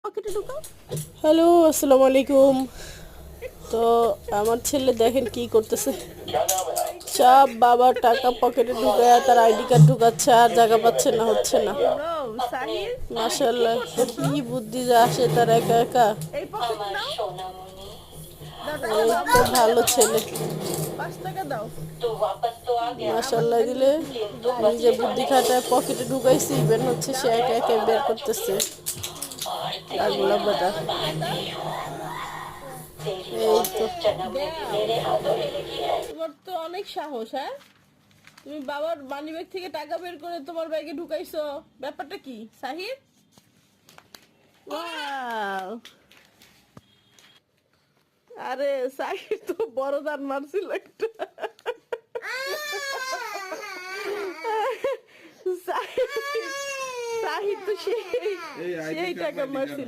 পকেটে ঢুকাও। হ্যালো, আসসালামু আলাইকুম। তো আমার ছেলে দেখেন কি করতেছে। চাপ বাবার টাকা পকেটে ঢুকায় তার আইডি কার্ড ঢুকাচ্ছে আর জায়গা পাচ্ছে না, হচ্ছে না। নো সাহিল, কি মাশাআল্লাহ, করতেছো? কি বুদ্ধি যে আসে তার একা একা। এই পকেট নাও, দাও টাকা এই দাও, তো আমাকে ভালো ছেলে। 5 টাকা দাও। আমার মাশাআল্লাহ ব্যাগে দিলে নিজে লাগিয়ে বুদ্ধি খাটায় পকেটে ঢুকাইছি, ইভেন হচ্ছে সে একা একা বের করতেছে আগুলা বাদা। এই তো দাও। তোমার তো অনেক সাহস, হ্যাঁ? তুমি বাবার মানি ব্যাগ থেকে টাকা বের করে তোমার ব্যাগে ঢুকাইছো, ব্যাপারটা কি সাহিল? ওয়াও, আরে সাহিল তো বড় দান মারছিল একটা। সাহিল তো সেই এই আইডি সেই কার্ড টাকা মাইডি কার্ড মারছিল।